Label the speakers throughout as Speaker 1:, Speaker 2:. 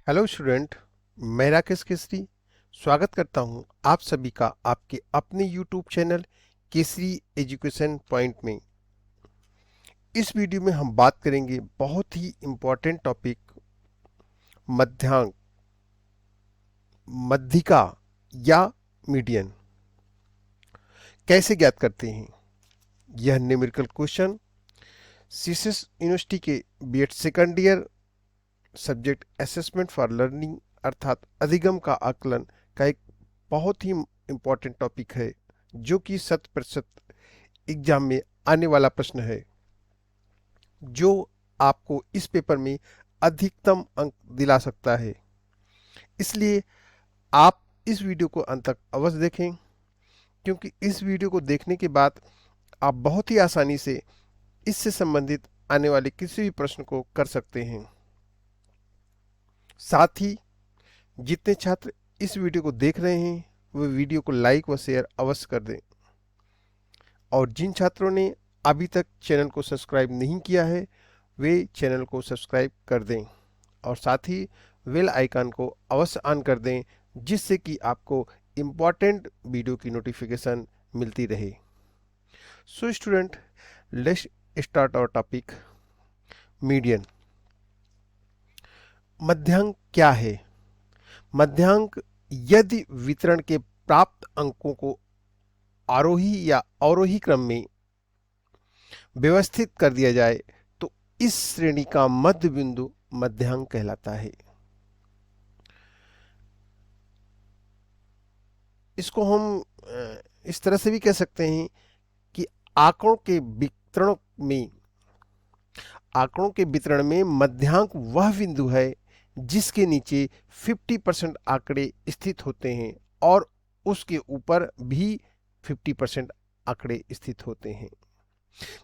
Speaker 1: Hello student. मैं राकेश केसरी स्वागत करता हूं आप सभी का आपके अपने YouTube channel Kesari education point में। इस वीडियो में हम बात करेंगे बहुत ही इम्पोर्टेंट टॉपिक मध्यांक, मध्यिका या मीडियन कैसे ज्ञात करते हैं। यह न्यूमेरिकल क्वेश्चन सीएसएस यूनिवर्सिटी के BEd second year subject assessment for learning अर्थात अधिगम का आकलन का एक बहुत ही इम्पोर्टेंट टॉपिक है, जो कि 100% एग्जाम में आने वाला प्रश्न है, जो आपको इस पेपर में अधिकतम अंक दिला सकता है। इसलिए आप इस वीडियो को अंत तक अवश्य देखें, क्योंकि इस वीडियो को देखने के बाद आप बहुत ही आसानी से इससे संबंधित आने वाले किसी भी प्रश्न को कर सकते हैं। साथ ही जितने छात्र इस वीडियो को देख रहे हैं वे वीडियो को लाइक व शेयर अवश्य कर दें, और जिन छात्रों ने अभी तक चैनल को सब्सक्राइब नहीं किया है वे चैनल को सब्सक्राइब कर दें, और साथ ही बेल आइकन को अवश्य ऑन कर दें, जिससे कि आपको इम्पोर्टेंट वीडियो की नोटिफिकेशन मिलती रहे। So student, let's start our topic median. मध्यांक क्या है? मध्यांक यदि वितरण के प्राप्त अंकों को आरोही या अवरोही क्रम में व्यवस्थित कर दिया जाए तो इस श्रेणी का मध्य बिंदु मध्यांक कहलाता है। इसको हम इस तरह से भी कह सकते हैं कि आंकड़ों के वितरण में मध्यांक वह बिंदु है जिसके नीचे 50% आंकड़े स्थित होते हैं और उसके ऊपर भी 50% आंकड़े स्थित होते हैं।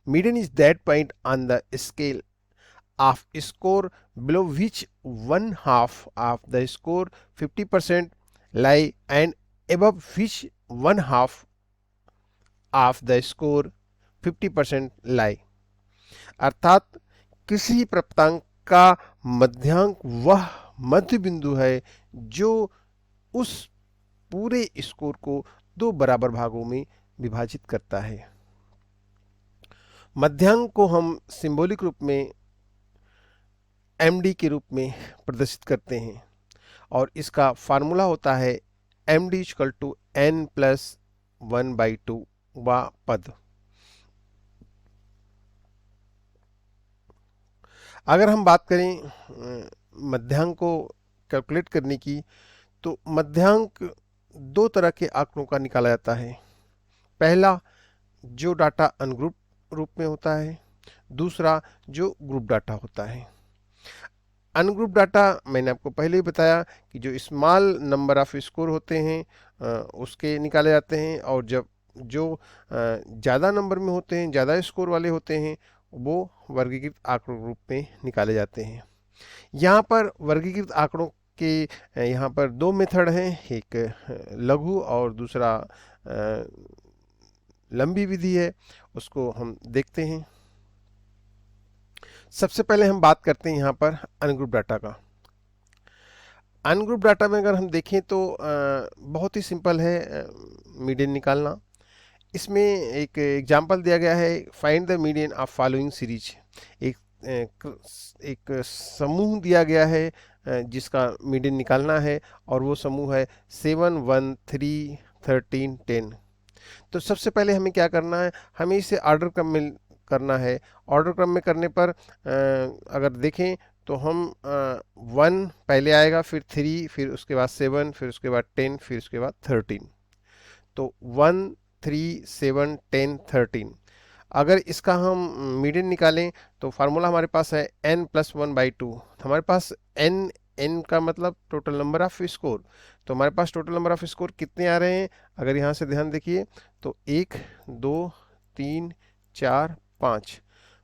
Speaker 1: Median is that point on the scale of score below which one half of the score 50% lie and above which one half of the score 50% lie। अर्थात किसी प्राप्तांक का मध्यांक वह मध्य बिंदु है जो उस पूरे स्कोर को दो बराबर भागों में विभाजित करता है। मध्यांक को हम सिंबॉलिक रूप में एमडी के रूप में प्रदर्शित करते हैं, और इसका फार्मूला होता है md equal to n plus 1/2 वा पद। अगर हम बात करें मध्यांक को कैलकुलेट करने की, तो मध्यांक दो तरह के आंकड़ों का निकाला जाता है। पहला जो डाटा अनग्रुप रूप में होता है, दूसरा जो ग्रुप डाटा होता है। अनग्रुप डाटा मैंने आपको पहले ही बताया कि जो स्मॉल नंबर ऑफ स्कोर होते हैं उसके निकाले जाते हैं, और जब जो ज़्यादा नंबर में होते हैं, ज़्यादा स्कोर वाले होते हैं, वो वर्गीकृत आंकड़ों रूप में निकाले जाते हैं। यहाँ पर वर्गीकृत आंकड़ों के यहाँ पर दो मेथड हैं, एक लघु और दूसरा लंबी विधि है। उसको हम देखते हैं। सबसे पहले हम बात करते हैं यहाँ पर अनग्रुप डाटा का। अनग्रुप डाटा में अगर हम देखें तो बहुत ही सिंपल है मीडियन निकालना। इसमें एक एग्जांपल दिया गया है, find the median of following series. एक समूह दिया गया है जिसका मीडियन निकालना है, और वो समूह है 7, 1, 3, 13, 10। तो सबसे पहले हमें क्या करना है, हमें इसे ऑर्डर क्रम में करना है। ऑर्डर क्रम में करने पर अगर देखें तो हम 1 पहले आएगा, फिर 3, फिर उसके बाद 7, फिर उसके बाद 10, फिर उसके बाद 13। तो 1, 3, 7, 10, 13। अगर इसका हम मीडियन निकालें तो फार्मूला हमारे पास है n प्लस 1/2। हमारे पास n का मतलब टोटल नंबर ऑफ स्कोर। तो हमारे पास टोटल नंबर ऑफ स्कोर कितने आ रहे हैं, अगर यहाँ से ध्यान देखिए तो 1, 2, 3, 4, 5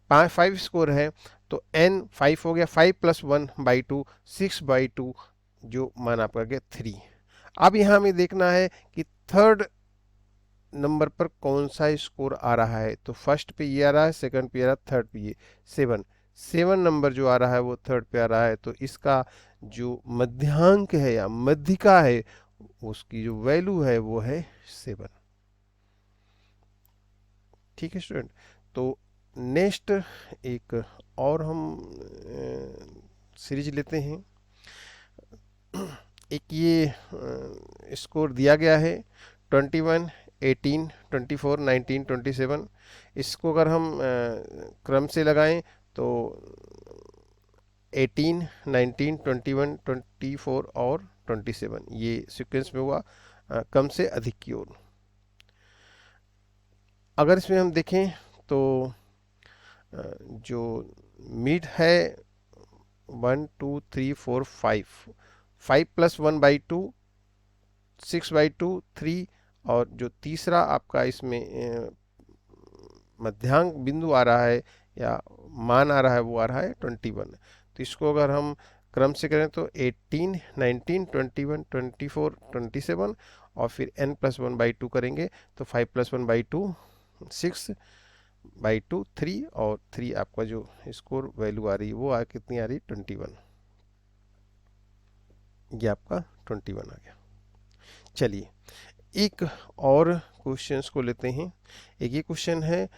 Speaker 1: 5 स्कोर है। तो n 5 हो गया, 5 प्लस 1/2 6/2, जो मान आपका गया 3। अब यहाँ हमें देखना है कि थर्ड नंबर पर कौन सा स्कोर आ रहा है। तो फर्स्ट पे ये आ रहा है, सेकंड पे आ रहा है, थर्ड पे ये 7। 7 नंबर जो आ रहा है वो थर्ड पे आ रहा है, तो इसका जो मध्यांक है या मध्यिका है उसकी जो वैल्यू है वो है 7। ठीक है स्टूडेंट। तो नेक्स्ट एक और हम सीरीज लेते हैं। एक ये स्कोर दिया गया है 21, 18, 24, 19, 27। इसको अगर हम क्रम से लगाएं तो 18, 19, 21, 24 और 27 ये सीक्वेंस में हुआ कम से अधिक की ओर। अगर इसमें हम देखें तो जो मिड है 1 2 3 4 5, 5+1/2, 6/2, 3, और जो तीसरा आपका इसमें मध्यांक बिंदु आ रहा है या मान आ रहा है वो आ रहा है 21। तो इसको अगर हम क्रम से करें तो 18, 19, 21, 24, 27, और फिर n+1/2 करेंगे तो 5+1/2, 6/2, 3, और 3 आपका जो स्कोर वैल्यू आ रही है वो कितनी आ रही है 21। ये आपका 21 आ गया। चलिए एक और क्वेश्चंस को लेते हैं। एक ये क्वेश्चन है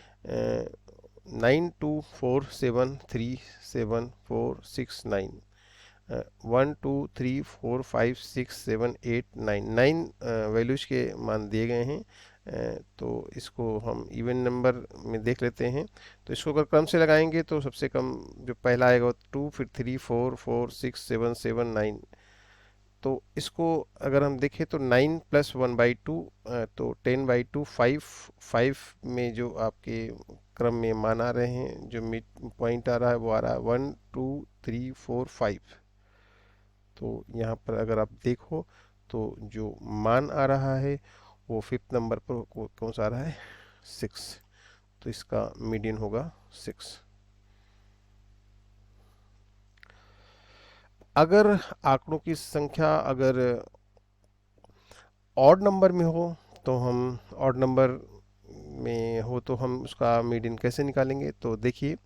Speaker 1: 92473746 9, 1 2 3 4 5 6 7 8 9, 9 वैल्यूज के मान दिए गए हैं। तो इसको हम इवन नंबर में देख लेते हैं। तो इसको अगर क्रम से लगाएंगे तो सबसे कम जो पहला आएगा वो 2, फिर 3, 4, 4, 6, 7, 7, 9। तो इसको अगर हम देखें तो 9+1/2, तो 10/2, 5, 5 में जो आपके क्रम में मान आ रहे हैं, जो मिड पॉइंट आ रहा है वो आ रहा है 1 2 3 4 5। तो यहाँ पर अगर आप देखो तो जो मान आ रहा है वो फिफ्थ नंबर पर कौन सा आ रहा है 6। तो इसका मीडियन होगा 6। अगर आंकड़ों की संख्या अगर ऑड नंबर में हो तो हम ऑड नंबर में हो तो हम उसका मीडियन कैसे निकालेंगे। तो देखिए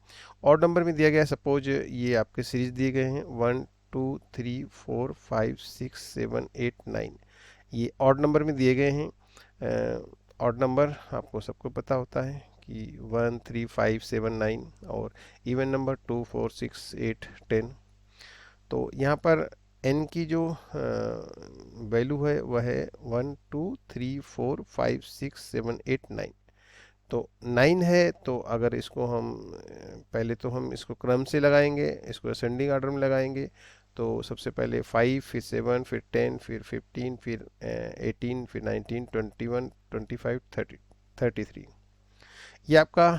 Speaker 1: ऑड नंबर में दिया गया है, सपोज ये आपके सीरीज दिए गए हैं 1 2 3 4 5 6 7 8 9। ये ऑड नंबर में दिए गए हैं। ऑड नंबर आपको सबको पता होता है कि 1 3 5 7 9, और इवन नंबर 2 4 6 8 10। तो यहाँ पर n की जो वैल्यू है वह है 1 2 3 4 5 6 7 8 9। तो 9 है, तो अगर इसको हम पहले तो हम इसको क्रम से लगाएंगे, इसको असेंडिंग ऑर्डर में लगाएंगे। तो सबसे पहले 5, फिर 7, फिर 10, फिर 15, फिर 18, फिर 19, 21, 25, 30, 33। ये आपका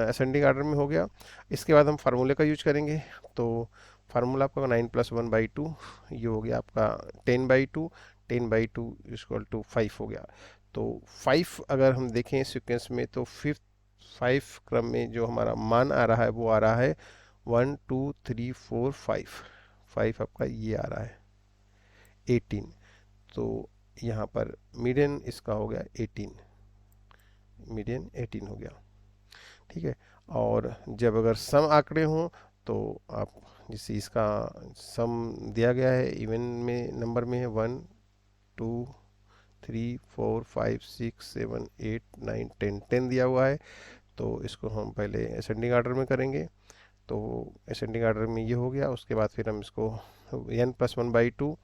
Speaker 1: असेंडिंग ऑर्डर में हो गया। इसके बाद हम फार्मूले का यूज करेंगे। तो फार्मूला आपका 9+1/2, ये हो गया आपका 10/2, 10/2 इक्वल टू 5 हो गया। तो 5 अगर हम देखें सीक्वेंस में तो फिफ्थ 5 क्रम में जो हमारा मान आ रहा है वो आ रहा है 1 2 3 4 5। 5 आपका ये आ रहा है 18। तो यहाँ पर मीडियन इसका हो गया 18, मीडियन 18 हो गया। ठीक है। और जब अगर सम आंकड़े हों तो आप जैसे इसका सम दिया गया है इवन में नंबर में है 1 2 3 4 5 6 7 8 9 10 दिया हुआ है। तो इसको हम पहले असेंडिंग ऑर्डर में करेंगे। तो असेंडिंग ऑर्डर में ये हो गया। उसके बाद फिर हम इसको n+1/2,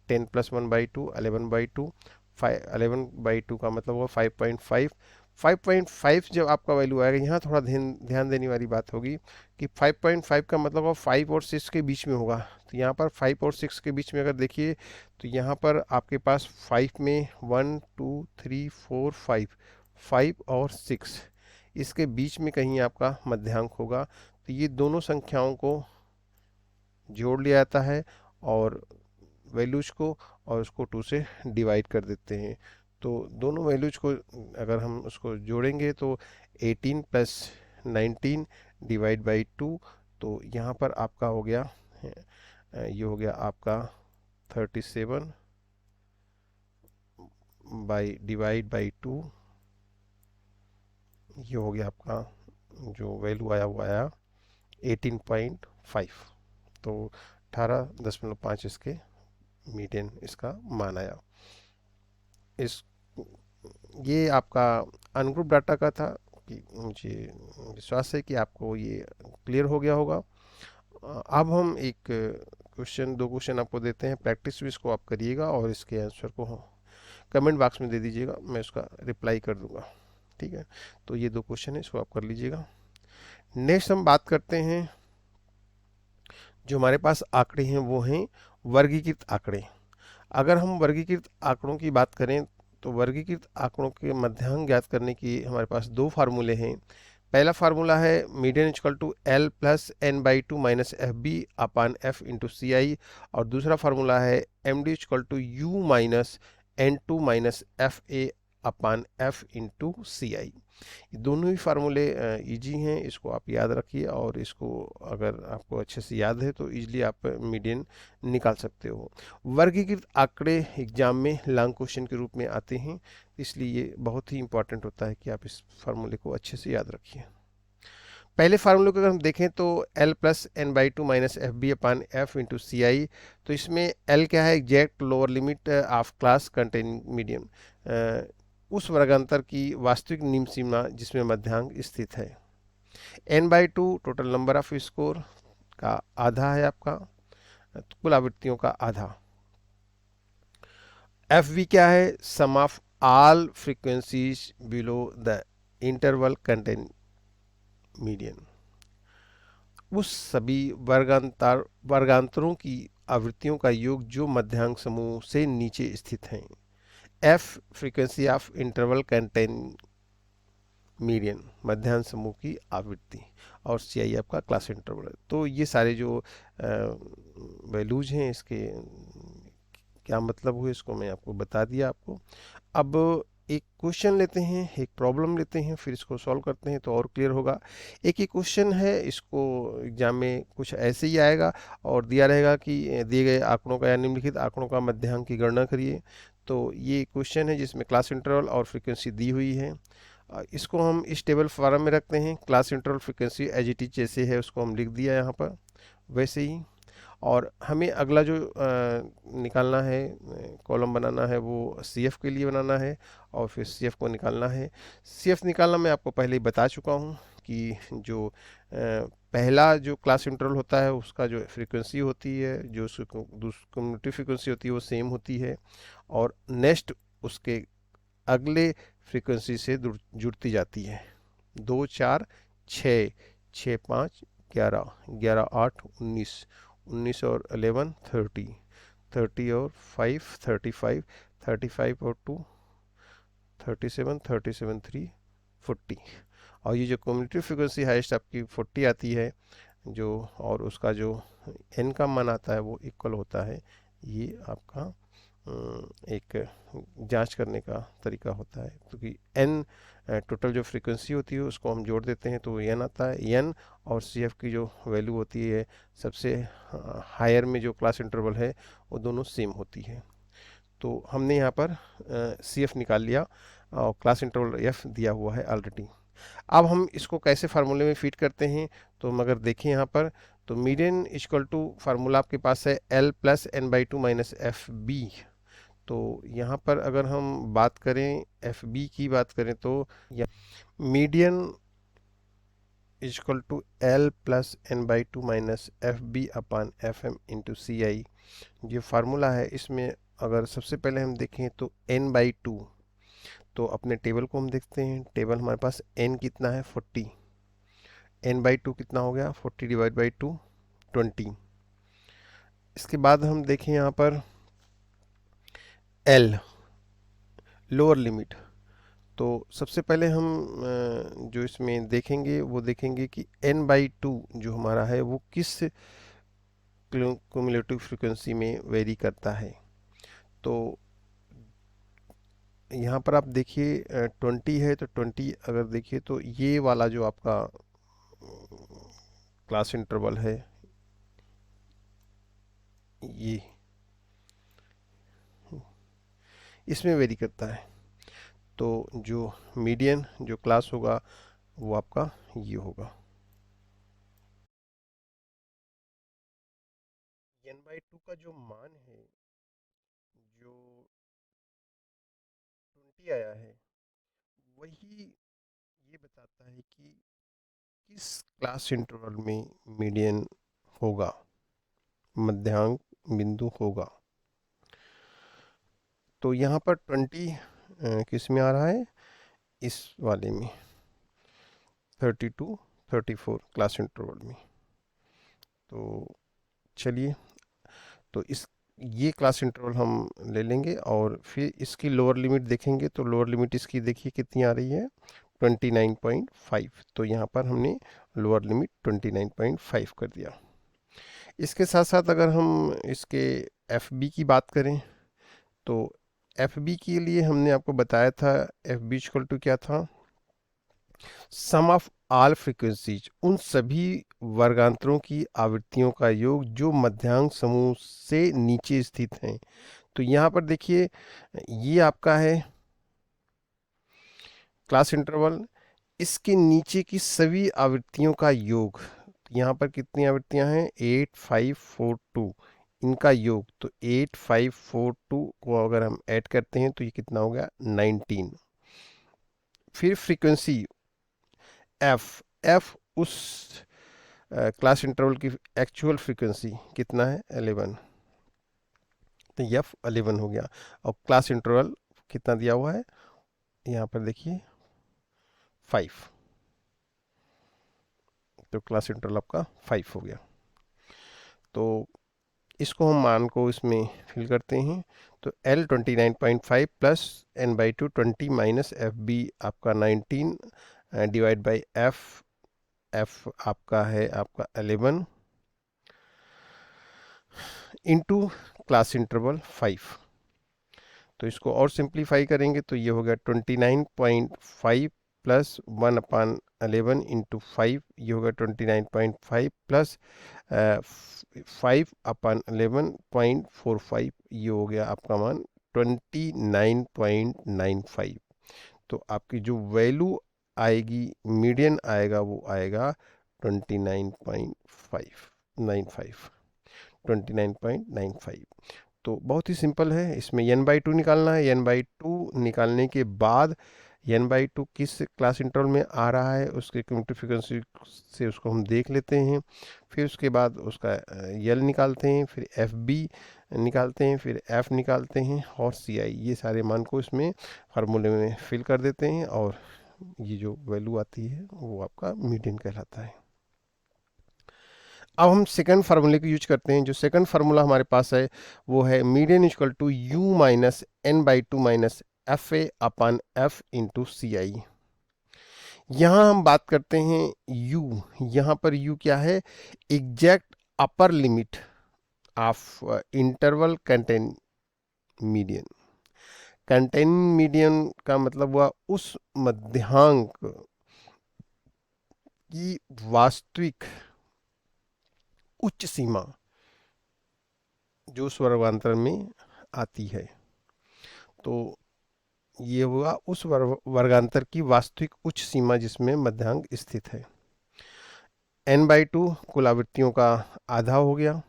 Speaker 1: 10+1/2, 11/2, 11/2 का मतलब हुआ 5.5। 5.5 जब आपका वैल्यू आएगा, यहाँ थोड़ा ध्यान ध्यान देने वाली बात होगी कि 5.5 का मतलब वो 5 और 6 के बीच में होगा। तो यहाँ पर 5 और 6 के बीच में अगर देखिए तो यहाँ पर आपके पास 5 में 1 2 3 4 5, 5 और 6 इसके बीच में कहीं आपका मध्यांक होगा। तो ये दोनों संख्याओं को जोड़ लिया जाता है और वैल्यूज को, और उसको 2 से डिवाइड कर देते हैं। तो दोनों वैल्यूज को अगर हम उसको जोड़ेंगे तो 18+19 डिवाइड बाई 2। तो यहाँ पर आपका हो गया ये हो गया आपका 37 बाई डिवाइड बाई 2। ये हो गया आपका जो वैल्यू आया वो आया 18.5। तो 18.5 इसके मीडियन इसका मान आया। इस ये आपका अनग्रुप डाटा का था कि मुझे विश्वास है कि आपको ये क्लियर हो गया होगा। अब हम एक क्वेश्चन, दो क्वेश्चन आपको देते हैं, प्रैक्टिस भी इसको आप करिएगा और इसके आंसर को कमेंट बॉक्स में दे दीजिएगा, मैं उसका रिप्लाई कर दूंगा। ठीक है, तो ये दो क्वेश्चन है, इसको आप कर लीजिएगा। नेक्स्ट हम बात करते हैं, जो हमारे पास आंकड़े हैं वो हैं वर्गीकृत आंकड़े। अगर हम वर्गीकृत आंकड़ों की बात करें तो वर्गीकृत आंकड़ों के मध्यांक ज्ञात करने की हमारे पास दो फार्मूले हैं। पहला फार्मूला है median equal to L plus N by two minus F B upon F into C I, और दूसरा फार्मूला है M D equal to U minus N two minus F A upon F into C I. दोनों ही फार्मूले easy हैं, इसको आप याद रखिए, और इसको अगर आपको अच्छे से याद है तो इजीली आप मीडियन निकाल सकते हो। वर्गीकृत आंकड़े एग्जाम में लॉन्ग क्वेश्चन के रूप में आते हैं, इसलिए ये बहुत ही इंपॉर्टेंट होता है कि आप इस फार्मूले को अच्छे से याद रखिए। पहले फार्मूले को अगर हम देखें तो L plus N by two minus F B upon F into C I. तो इसमें L क्या है, exact lower limit of class containing median, उस वर्गांतर की वास्तविक निम्न सीमा जिसमें मध्यांक स्थित है। N by two total number of score का आधा है आपका, कुल आवृत्तियों का आधा। एफ वी क्या है, sum of all frequencies below the interval contain median, उस सभी वर्गांतरों की आवृत्तियों का योग जो मध्यांक समूह से नीचे स्थित हैं। F frequency of interval contain median, मध्यांक समूह की आवृत्ति, और सी आई आपका क्लास इंटरवल है। तो ये सारे जो वैल्यूज हैं, इसके क्या मतलब हुए इसको मैं आपको बता दिया आपको। अब एक क्वेश्चन लेते हैं, एक प्रॉब्लम लेते हैं, फिर इसको सॉल्व करते हैं तो और क्लियर होगा। एक ही क्वेश्चन है, इसको एग्जाम में कुछ ऐसे ही आएगा और दिया रहेगा कि दिए गए आंकड़ों का या निम्नलिखित आंकड़ों का मध्यांक की गणना करिए। तो ये क्वेश्चन है जिसमें क्लास इंटरवल और फ्रीक्वेंसी दी हुई है। इसको हम इस टेबल फॉर्म में रखते हैं, class interval frequency as it is जैसे है उसको हम लिख दिया यहाँ पर वैसे ही। और हमें अगला जो निकालना है, कॉलम बनाना है, वो सी एफ के लिए बनाना है, और फिर सी एफ को निकालना है। सी एफ निकालना मैं आपको पहले ही बता चुका हूँ कि जो पहला जो क्लास इंटरवल होता है उसका जो फ्रीक्वेंसी होती है, जो कम्युनिटी फ्रीक्वेंसी होती है वो सेम होती है, और नेक्स्ट उसके अगले फ्रीक्वेंसी से जुड़ती जाती है। 2 4 6, 6 5 11, 11 8 19, 19 और 11 30, 30 और 5 35, 35 और 2 37, 37 3 40। और ये जो कम्युनिटी फ्रीक्वेंसी हाईएस्ट आपकी 40 आती है जो, और उसका जो एन का मान आता है वो इक्वल होता है। ये आपका एक जांच करने का तरीका होता है, क्योंकि एन टोटल जो फ्रीक्वेंसी होती है उसको हम जोड़ देते हैं तो एन आता है। एन और सी एफ की जो वैल्यू होती है सबसे हायर में जो क्लास इंटरवल है वो दोनों सेम होती है। तो हमने यहाँ पर सी एफ निकाल लिया और क्लास इंटरवल एफ दिया हुआ है ऑलरेडी। अब हम इसको कैसे फार्मूले में फिट करते हैं, तो हम अगर देखें यहाँ पर तो मीडियन इक्वल टू फार्मूला आपके पास है L plus N by two minus F B. तो यहाँ पर अगर हम बात करें एफ बी की बात करें तो median equal to L plus N by two minus F B upon F M into C I, ये फार्मूला है। इसमें अगर सबसे पहले हम देखें तो एन बाई टू, तो अपने टेबल को हम देखते हैं, टेबल हमारे पास एन कितना है 40, एन बाई टू कितना हो गया 40 डिवाइड बाई टू 20। इसके बाद हम देखें यहाँ पर एल लोअर लिमिट, तो सबसे पहले हम जो इसमें देखेंगे वो देखेंगे कि एन बाई टू जो हमारा है वो किस क्यूमुलेटिव फ्रीक्वेंसी में वेरी करता है। तो यहाँ पर आप देखिए 20 है, तो 20 अगर देखिए तो ये वाला जो आपका क्लास इंटरवल है ये इसमें वेरी करता है। तो जो मीडियन जो क्लास होगा वो आपका ये होगा। n/2 का जो मान है, जो 20 आया है, वही ये बताता है कि किस क्लास इंटरवल में मीडियन होगा, मध्यांक बिंदु होगा। तो यहाँ पर 20 किस में आ रहा है, इस वाले में 32 34 क्लास इंटरवल में। तो चलिए, तो इस ये क्लास इंटरवल हम ले लेंगे और फिर इसकी लोअर लिमिट देखेंगे। तो लोअर लिमिट इसकी देखिए कितनी आ रही है, 29.5। तो यहाँ पर हमने लोअर लिमिट 29.5 कर दिया। इसके साथ साथ अगर हम इसके एफ बी की बात करें, तो एफ बी के लिए हमने आपको बताया था, एफ बी इक्वल टू क्या था, सम ऑफ ऑल फ्रीक्वेंसीज, उन सभी वर्गांतरों की आवृत्तियों का योग जो मध्यांक समूह से नीचे स्थित हैं। तो यहाँ पर देखिए, ये आपका है क्लास इंटरवल, इसके नीचे की सभी आवृत्तियों का योग। यहाँ पर कितनी आवृत्तियां हैं, 8542, इनका योग। तो 8542 को अगर हम ऐड करते हैं तो ये कितना हो गया, 19। फिर फ्रीक्वेंसी एफ, एफ उस क्लास इंटरवल की एक्चुअल फ्रीक्वेंसी कितना है, 11। तो एफ 11 हो गया। और क्लास इंटरवल कितना दिया हुआ है, यहाँ पर देखिए 5। तो क्लास इंटरवल आपका 5 हो गया। तो इसको हम मान को इसमें फिल करते हैं। तो L 29.5 plus n/2 20 minus F B आपका 19 डिवाइड बाई एफ, एफ आपका है आपका 11 इंटू क्लास इंटरवल 5। तो इसको और सिंप्लीफाई करेंगे तो ये हो गया 29.5 प्लस 1/11 इंटू 5, ये होगा 29.5 प्लस 5/11.45, ये हो गया आपका मान 29.95। तो आपकी जो वैल्यू आएगी, मीडियन आएगा, वो आएगा 29.95, 29.95। तो बहुत ही सिंपल है। इसमें n/2 निकालना है। n/2 निकालने के बाद n/2 किस क्लास इंटरवल में आ रहा है, उसके क्यूमुलेटिव फ्रीक्वेंसी से उसको हम देख लेते हैं। फिर उसके बाद उसका यल निकालते हैं, फिर एफ बी निकालते हैं, फिर एफ निकालते हैं और सी आई, ये सारे मान को इसमें फार्मूले में फिल कर देते हैं और ये जो वैल्यू आती है वो आपका मीडियन कहलाता है। अब हम सेकंड फार्मूले को यूज करते हैं। जो सेकंड फार्मूला हमारे पास है वो है median equal to U minus n/2 minus F A upon F into C I. यहाँ हम बात करते हैं u, यहाँ पर u क्या है, exact upper limit of interval contain median. Contain median का मतलब हुआ उस मध्यांक की वास्तविक उच्च सीमा जो स्वर्गांतर में आती है। तो ये हुआ उस वर्गांतर की वास्तविक उच्च सीमा जिसमें मध्यांक स्थित है। n/2 कुल आवृत्तियों का आधा हो गया।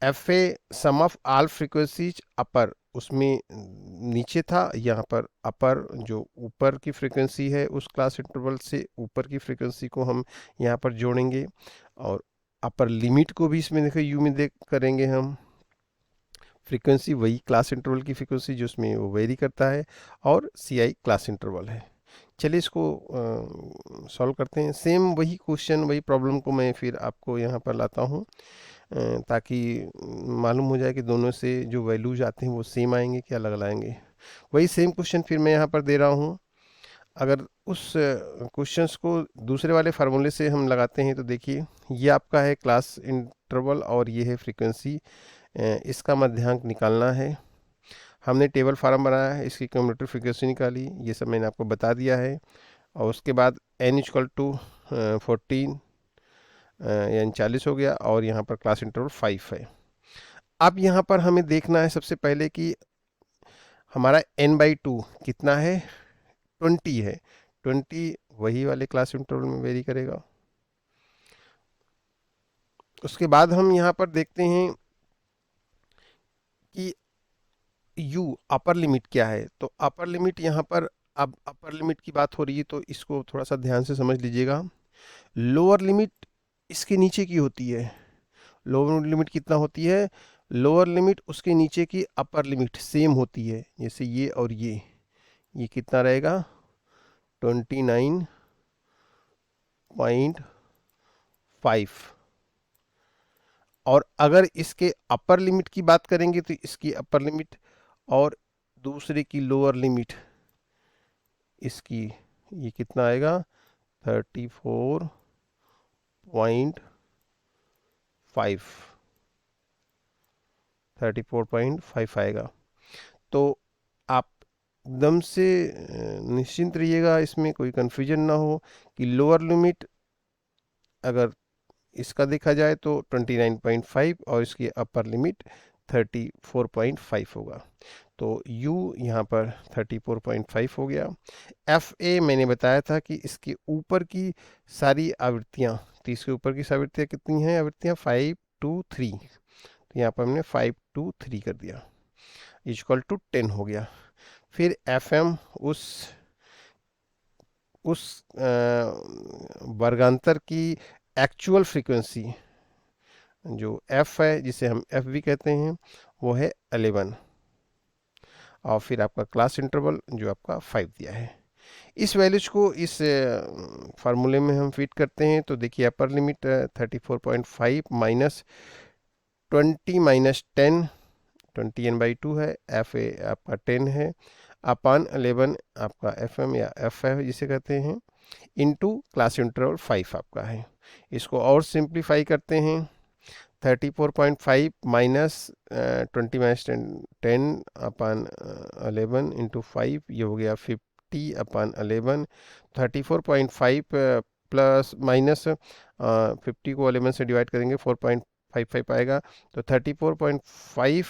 Speaker 1: F A sum of all frequencies upper, उसमें नीचे था, यहाँ पर अपर जो ऊपर की फ्रीक्वेंसी है उस क्लास इंटरवल से ऊपर की फ्रीक्वेंसी को हम यहाँ पर जोड़ेंगे। और अपर लिमिट को भी इसमें देखो यू में देख करेंगे हम। फ्रीक्वेंसी वही क्लास इंटरवल की फ्रीक्वेंसी जो उसमें वो वेरी करता है, और सी आई क्लास इंटरवल है। चलिए इसको सॉल्व करते हैं। सेम वही क्वेश्चन, वही प्रॉब्लम को मैं फिर आपको यहाँ पर लाता हूँ ताकि मालूम हो जाए कि दोनों से जो वैल्यूज आते हैं वो सेम आएंगे कि अलग अलग आएंगे। वही सेम क्वेश्चन फिर मैं यहाँ पर दे रहा हूँ। अगर उस क्वेश्चंस को दूसरे वाले फार्मूले से हम लगाते हैं तो देखिए, ये आपका है क्लास इंटरवल और ये है फ्रीक्वेंसी। इसका मध्यांक निकालना है। हमने टेबल फार्म बनाया है, इसकी क्यूमुलेटिव फ्रीक्वेंसी निकाली, ये सब मैंने आपको बता दिया है। और उसके बाद n इक्वल टू 14 यानी 40 हो गया, और यहाँ पर क्लास इंटरवल 5 है। अब यहाँ पर हमें देखना है सबसे पहले कि हमारा n/2 कितना है, 20 है। 20 वही वाले क्लास इंटरवल में वेरी करेगा। उसके बाद हम यहाँ पर देखते हैं कि यू अपर लिमिट क्या है। तो अपर लिमिट यहाँ पर, अब अपर लिमिट की बात हो रही है तो इसको थोड़ा सा ध्यान से समझ लीजिएगा। लोअर लिमिट इसके नीचे की होती है। लोअर लिमिट कितना होती है? लोअर लिमिट उसके नीचे की अपर लिमिट सेम होती है। जैसे ये और ये कितना रहेगा? 29.5। और अगर इसके अपर लिमिट की बात करेंगे तो इसकी अपर लिमिट और दूसरे की लोअर लिमिट, इसकी ये कितना आएगा? 34.5, 34.5 आएगा। तो आप एकदम से निश्चिंत रहिएगा, इसमें कोई कंफ्यूजन ना हो कि लोअर लिमिट अगर इसका देखा जाए तो 29.5 और इसकी अपर लिमिट 34.5 होगा। तो u यहाँ पर 34.5 हो गया। एफ ए मैंने बताया था कि इसके ऊपर की सारी आवृत्तियाँ, तो इसके ऊपर की आवृत्तियाँ कितनी हैं? आवृत्तियाँ 5 2 3, तो यहाँ पर हमने 5 2 3 कर दिया, इक्वल टू 10 हो गया। फिर एफ एम उस वर्गांतर की एक्चुअल फ्रीक्वेंसी जो f है, जिसे हम f भी कहते हैं, वो है 11। और फिर आपका क्लास इंटरवल जो आपका 5 दिया है। इस वैल्यूज को इस फार्मूले में हम फिट करते हैं तो देखिए upper limit 34.5 minus 20 minus 10, 20n/2 है। एफ ए आपका 10 है, अपान 11 आपका एफ एम या एफ है जिसे कहते हैं, इनटू क्लास इंटरवल 5 आपका है। इसको और सिंप्लीफाई करते हैं। 34.5 माइनस 20 माइनस 10 अपान 11 इंटू 5, ये हो गया 50 अपान 11। 34.5 प्लस माइनस 50 को 11 से डिवाइड करेंगे 4.55 आएगा। तो 34.5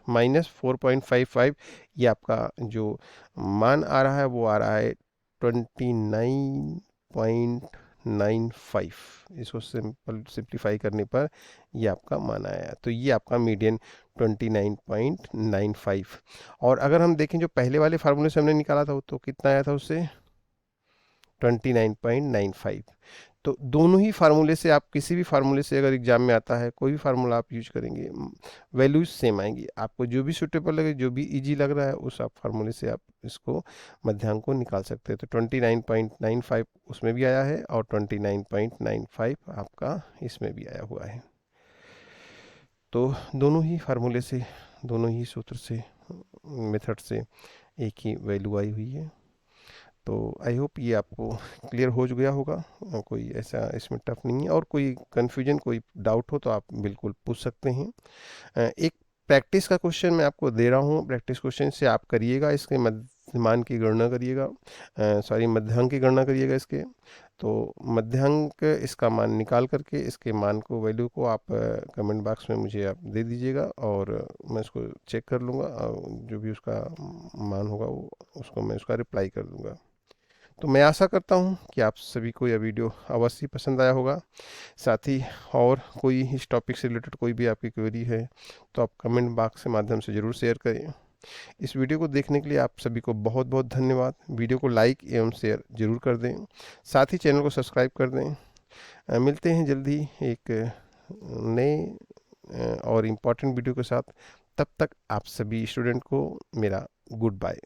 Speaker 1: माइनस 4.55, ये आपका जो मान आ रहा है वो आ रहा है 29.95। इसको सिंप्लीफाई करने पर ये आपका मान आया। तो ये आपका मीडियन 29.95। और अगर हम देखें जो पहले वाले फार्मूले से हमने निकाला था तो कितना आया था उससे? 29.95। तो दोनों ही फार्मूले से, आप किसी भी फार्मूले से अगर एग्जाम में आता है, कोई भी फार्मूला आप यूज करेंगे, वैल्यूज सेम आएंगी। आपको जो भी सूटेबल लगे, जो भी इजी लग रहा है, उस आप फार्मूले से आप इसको मध्यांक को निकाल सकते हैं। तो 29.95 उसमें भी आया है और 29.95 आपका इसमें भी आया हुआ है। तो दोनों ही फार्मूले से, दोनों ही सूत्र से, मेथड से एक ही वैल्यू आई हुई है। तो आई होप ये आपको क्लियर हो गया होगा। कोई ऐसा इसमें टफ नहीं है, और कोई कन्फ्यूजन, कोई डाउट हो तो आप बिल्कुल पूछ सकते हैं। एक प्रैक्टिस का क्वेश्चन मैं आपको दे रहा हूँ, प्रैक्टिस क्वेश्चन से आप करिएगा, इसके मान की गणना करिएगा, सॉरी मध्यांक की गणना करिएगा इसके। तो मध्यांक इसका मान निकाल करके इसके मान को, वैल्यू को आप कमेंट बॉक्स में मुझे आप दे दीजिएगा और मैं इसको चेक कर लूँगा, जो भी उसका मान होगा वो उसको मैं उसका रिप्लाई कर दूँगा। तो मैं आशा करता हूँ कि आप सभी को यह वीडियो अवश्य पसंद आया होगा। साथ ही और कोई इस टॉपिक से रिलेटेड कोई भी आपकी क्वेरी है तो आप कमेंट बॉक्स के माध्यम से ज़रूर शेयर करें। इस वीडियो को देखने के लिए आप सभी को बहुत बहुत धन्यवाद। वीडियो को लाइक एवं शेयर जरूर कर दें, साथ ही चैनल को सब्सक्राइब कर दें। मिलते हैं जल्दी एक नए और इम्पॉर्टेंट वीडियो के साथ। तब तक आप सभी स्टूडेंट को मेरा गुड बाय।